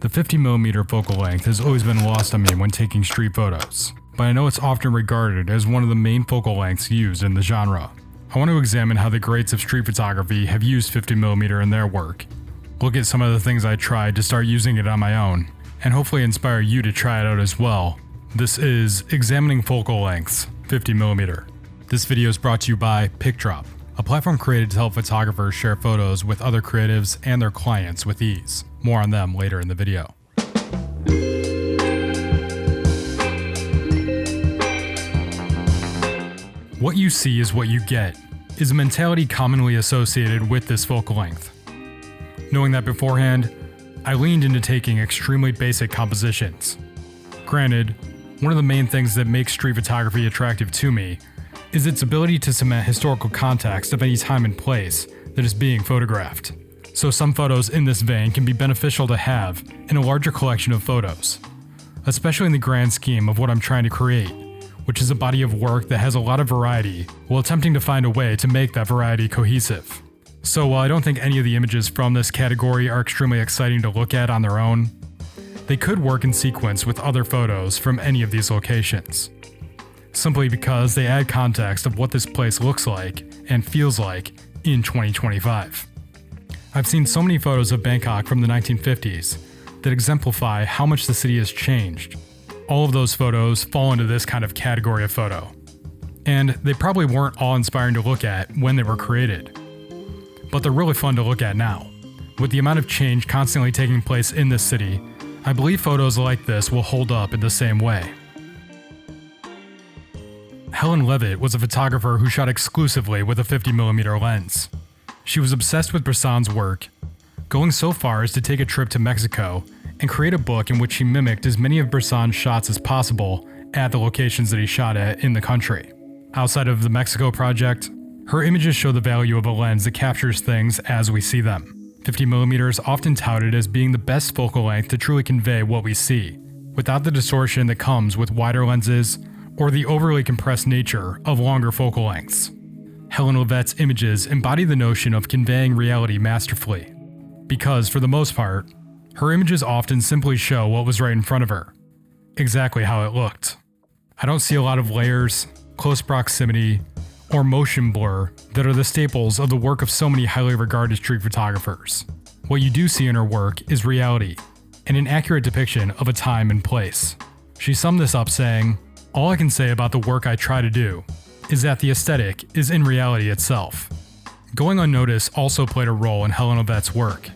The 50mm focal length has always been lost on me when taking street photos, but I know it's often regarded as one of the main focal lengths used in the genre. I want to examine how the greats of street photography have used 50mm in their work, look at some of the things I tried to start using it on my own, and hopefully inspire you to try it out as well. This is Examining Focal Lengths, 50mm. This video is brought to you by PicDrop, a platform created to help photographers share photos with other creatives and their clients with ease. More on them later in the video. What you see is what you get, is a mentality commonly associated with this focal length. Knowing that beforehand, I leaned into taking extremely basic compositions. Granted, one of the main things that makes street photography attractive to me is its ability to cement historical context of any time and place that is being photographed. So some photos in this vein can be beneficial to have in a larger collection of photos, especially in the grand scheme of what I'm trying to create, which is a body of work that has a lot of variety while attempting to find a way to make that variety cohesive. So while I don't think any of the images from this category are extremely exciting to look at on their own, they could work in sequence with other photos from any of these locations, simply because they add context of what this place looks like and feels like in 2025. I've seen so many photos of Bangkok from the 1950s that exemplify how much the city has changed. All of those photos fall into this kind of category of photo, and they probably weren't awe-inspiring to look at when they were created, but they're really fun to look at now. With the amount of change constantly taking place in this city, I believe photos like this will hold up in the same way. Helen Levitt was a photographer who shot exclusively with a 50mm lens. She was obsessed with Bresson's work, going so far as to take a trip to Mexico and create a book in which she mimicked as many of Bresson's shots as possible at the locations that he shot at in the country. Outside of the Mexico project, her images show the value of a lens that captures things as we see them. 50mm is often touted as being the best focal length to truly convey what we see, without the distortion that comes with wider lenses or the overly compressed nature of longer focal lengths. Helen Levitt's images embody the notion of conveying reality masterfully, because for the most part, her images often simply show what was right in front of her, exactly how it looked. I don't see a lot of layers, close proximity, or motion blur that are the staples of the work of so many highly regarded street photographers. What you do see in her work is reality, and an accurate depiction of a time and place. She summed this up saying, "All I can say about the work I try to do is that the aesthetic is in reality itself." Going unnoticed also played a role in Helen Levitt's work.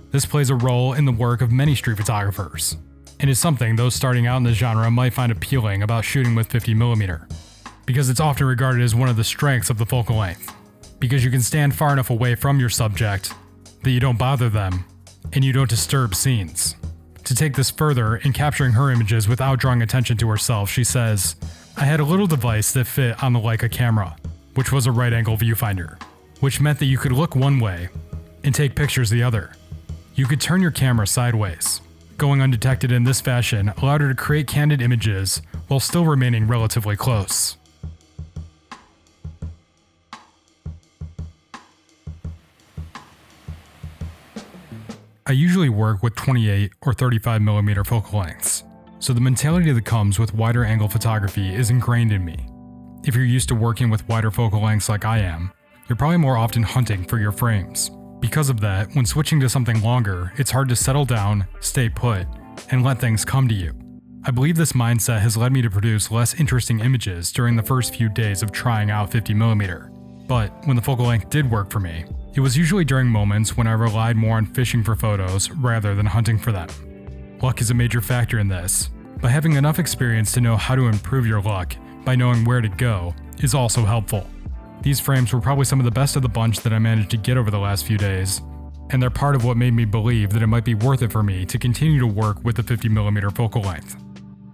This plays a role in the work of many street photographers, and is something those starting out in the genre might find appealing about shooting with 50mm, because it's often regarded as one of the strengths of the focal length, because you can stand far enough away from your subject that you don't bother them, and you don't disturb scenes. To take this further, in capturing her images without drawing attention to herself, she says, "I had a little device that fit on the Leica camera, which was a right-angle viewfinder, which meant that you could look one way and take pictures the other. You could turn your camera sideways. Going undetected in this fashion allowed her to create candid images while still remaining relatively close." I usually work with 28 or 35mm focal lengths, so the mentality that comes with wider angle photography is ingrained in me. If you're used to working with wider focal lengths like I am, you're probably more often hunting for your frames. Because of that, when switching to something longer, it's hard to settle down, stay put, and let things come to you. I believe this mindset has led me to produce less interesting images during the first few days of trying out 50mm. But when the focal length did work for me, it was usually during moments when I relied more on fishing for photos rather than hunting for them. Luck is a major factor in this, but having enough experience to know how to improve your luck by knowing where to go is also helpful. These frames were probably some of the best of the bunch that I managed to get over the last few days, and they're part of what made me believe that it might be worth it for me to continue to work with the 50mm focal length,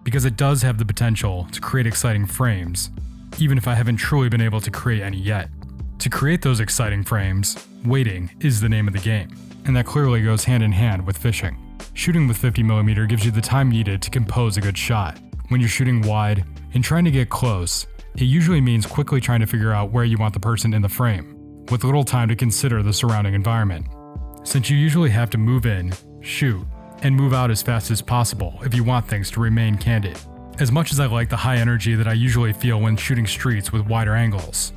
because it does have the potential to create exciting frames, even if I haven't truly been able to create any yet. To create those exciting frames, waiting is the name of the game, and that clearly goes hand in hand with fishing. Shooting with 50mm gives you the time needed to compose a good shot. When you're shooting wide and trying to get close, it usually means quickly trying to figure out where you want the person in the frame, with little time to consider the surrounding environment. Since you usually have to move in, shoot, and move out as fast as possible if you want things to remain candid. As much as I like the high energy that I usually feel when shooting streets with wider angles,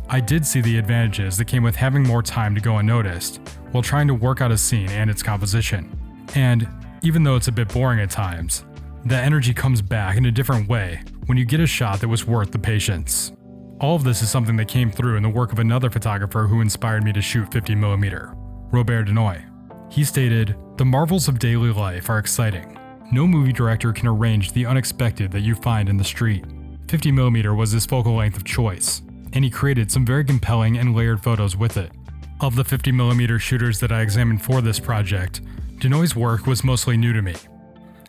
I did see the advantages that came with having more time to go unnoticed while trying to work out a scene and its composition. And even though it's a bit boring at times, that energy comes back in a different way when you get a shot that was worth the patience. All of this is something that came through in the work of another photographer who inspired me to shoot 50mm, Robert Denoy. He stated, "The marvels of daily life are exciting. No movie director can arrange the unexpected that you find in the street. 50mm was his focal length of choice, and he created some very compelling and layered photos with it. Of the 50mm shooters that I examined for this project, Denoy's work was mostly new to me.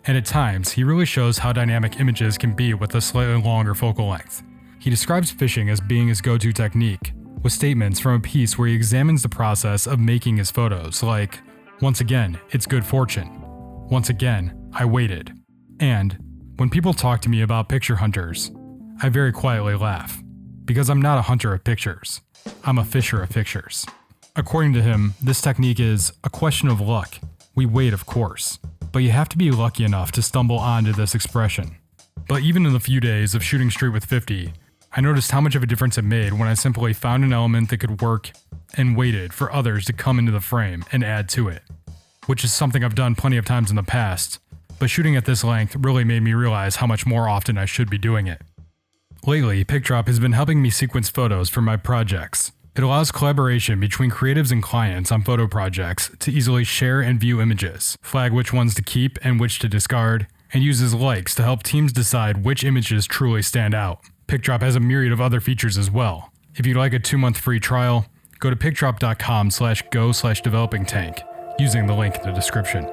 And at times, he really shows how dynamic images can be with a slightly longer focal length. He describes fishing as being his go-to technique, with statements from a piece where he examines the process of making his photos, like, 'Once again, it's good fortune. Once again, I waited.' And, when people talk to me about picture hunters, I very quietly laugh, because I'm not a hunter of pictures, I'm a fisher of pictures." According to him, this technique is a question of luck. We wait, of course, but you have to be lucky enough to stumble onto this expression. But even in the few days of shooting street with 50, I noticed how much of a difference it made when I simply found an element that could work and waited for others to come into the frame and add to it, which is something I've done plenty of times in the past, but shooting at this length really made me realize how much more often I should be doing it. Lately, PicDrop has been helping me sequence photos for my projects. It allows collaboration between creatives and clients on photo projects to easily share and view images, flag which ones to keep and which to discard, and uses likes to help teams decide which images truly stand out. PicDrop has a myriad of other features as well. If you'd like a 2-month free trial, go to picdrop.com/go/developingtank using the link in the description.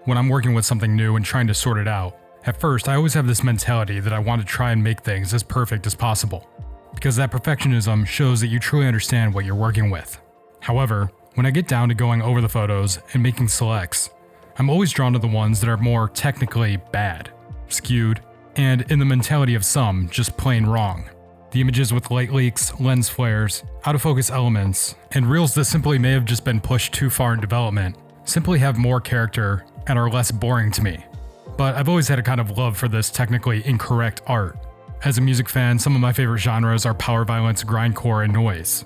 When I'm working with something new and trying to sort it out, at first I always have this mentality that I want to try and make things as perfect as possible, because that perfectionism shows that you truly understand what you're working with. However, when I get down to going over the photos and making selects, I'm always drawn to the ones that are more technically bad, skewed, and in the mentality of some, just plain wrong. The images with light leaks, lens flares, out of focus elements, and reels that simply may have just been pushed too far in development simply have more character and are less boring to me. But I've always had a kind of love for this technically incorrect art. As a music fan, some of my favorite genres are power violence, grindcore, and noise.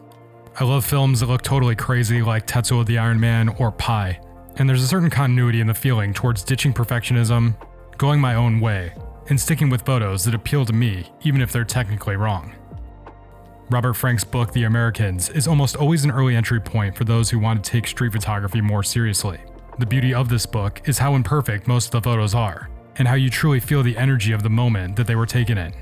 I love films that look totally crazy like Tetsuo the Iron Man or Pi, and there's a certain continuity in the feeling towards ditching perfectionism, going my own way, and sticking with photos that appeal to me even if they're technically wrong. Robert Frank's book, The Americans, is almost always an early entry point for those who want to take street photography more seriously. The beauty of this book is how imperfect most of the photos are, and how you truly feel the energy of the moment that they were taken in.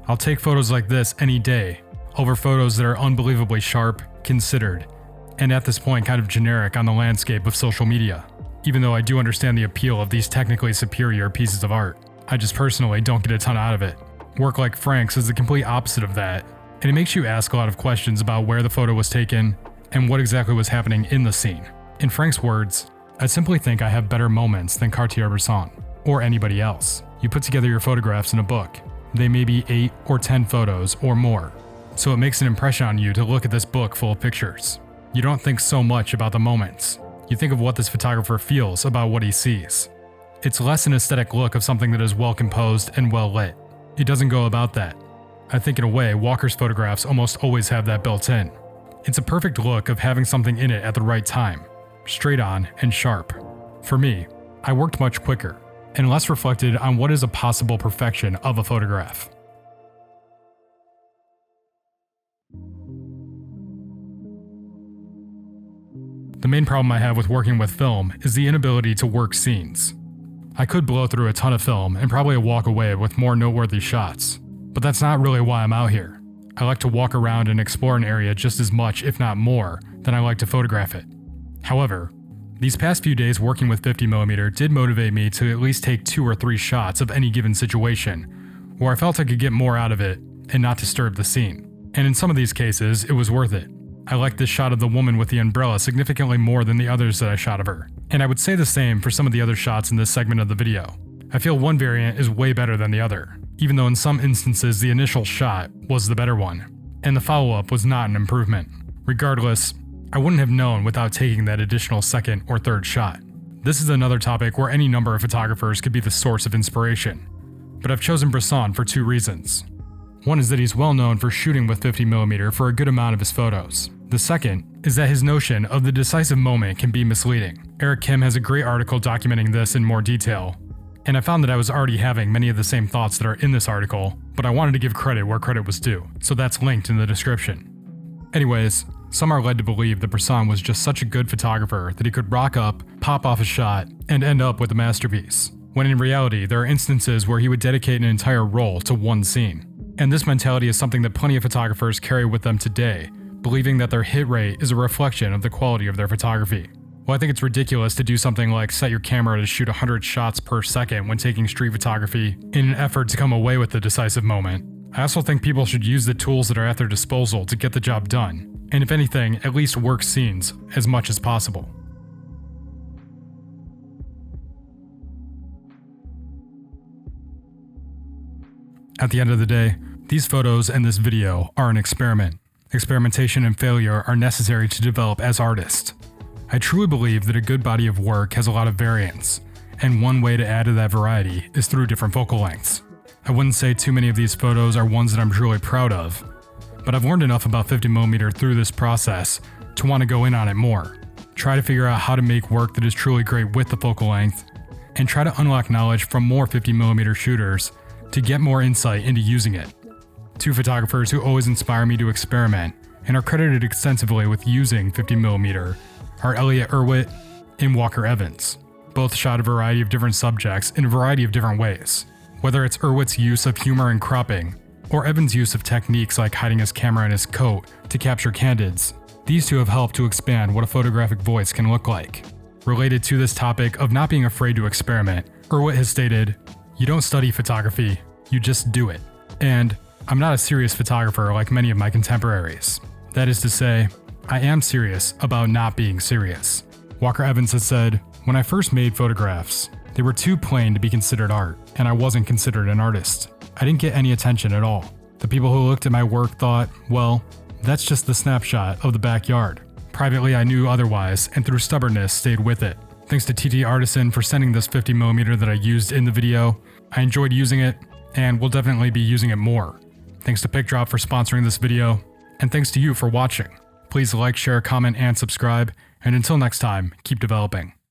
I'll take photos like this any day, over photos that are unbelievably sharp, considered, and at this point kind of generic on the landscape of social media. Even though I do understand the appeal of these technically superior pieces of art, I just personally don't get a ton out of it. Work like Frank's is the complete opposite of that, and it makes you ask a lot of questions about where the photo was taken and what exactly was happening in the scene. In Frank's words, "I simply think I have better moments than Cartier-Bresson, or anybody else. You put together your photographs in a book. They may be 8 or 10 photos or more, so it makes an impression on you to look at this book full of pictures. You don't think so much about the moments. You think of what this photographer feels about what he sees. It's less an aesthetic look of something that is well composed and well lit. It doesn't go about that. I think in a way, Walker's photographs almost always have that built in. It's a perfect look of having something in it at the right time, straight on and sharp. For me, I worked much quicker, and less reflected on what is a possible perfection of a photograph." The main problem I have with working with film is the inability to work scenes. I could blow through a ton of film and probably walk away with more noteworthy shots, but that's not really why I'm out here. I like to walk around and explore an area just as much, if not more, than I like to photograph it. However, these past few days working with 50mm did motivate me to at least take 2 or 3 shots of any given situation, where I felt I could get more out of it and not disturb the scene. And in some of these cases, it was worth it. I liked this shot of the woman with the umbrella significantly more than the others that I shot of her, and I would say the same for some of the other shots in this segment of the video. I feel one variant is way better than the other, even though in some instances the initial shot was the better one. and the follow-up was not an improvement. Regardless, I wouldn't have known without taking that additional second or third shot. This is another topic where any number of photographers could be the source of inspiration, but I've chosen Bresson for two reasons. One is that he's well known for shooting with 50mm for a good amount of his photos. The second is that his notion of the decisive moment can be misleading. Eric Kim has a great article documenting this in more detail, and I found that I was already having many of the same thoughts that are in this article, but I wanted to give credit where credit was due, so that's linked in the description. Anyways, some are led to believe that Bresson was just such a good photographer that he could rock up, pop off a shot, and end up with a masterpiece, when in reality there are instances where he would dedicate an entire roll to one scene. And this mentality is something that plenty of photographers carry with them today, believing that their hit rate is a reflection of the quality of their photography. Well, I think it's ridiculous to do something like set your camera to shoot 100 shots per second when taking street photography in an effort to come away with the decisive moment. I also think people should use the tools that are at their disposal to get the job done, and if anything, at least work scenes as much as possible. At the end of the day, these photos and this video are an experiment. Experimentation and failure are necessary to develop as artists. I truly believe that a good body of work has a lot of variance, and one way to add to that variety is through different focal lengths. I wouldn't say too many of these photos are ones that I'm truly proud of, but I've learned enough about 50mm through this process to want to go in on it more, try to figure out how to make work that is truly great with the focal length, and try to unlock knowledge from more 50mm shooters to get more insight into using it. Two photographers who always inspire me to experiment and are credited extensively with using 50mm are Elliott Erwitt and Walker Evans. Both shot a variety of different subjects in a variety of different ways. Whether it's Erwitt's use of humor and cropping, or Evans' use of techniques like hiding his camera in his coat to capture candids, these two have helped to expand what a photographic voice can look like. Related to this topic of not being afraid to experiment, Erwitt has stated, "You don't study photography, you just do it." And I'm not a serious photographer like many of my contemporaries. That is to say, I am serious about not being serious. Walker Evans has said, "When I first made photographs, they were too plain to be considered art, and I wasn't considered an artist. I didn't get any attention at all. The people who looked at my work thought, well, that's just the snapshot of the backyard. Privately, I knew otherwise, and through stubbornness, stayed with it. Thanks to TT Artisan for sending this 50mm that I used in the video. I enjoyed using it, and will definitely be using it more. Thanks to PicDrop for sponsoring this video, and thanks to you for watching. Please like, share, comment, and subscribe, and until next time, keep developing."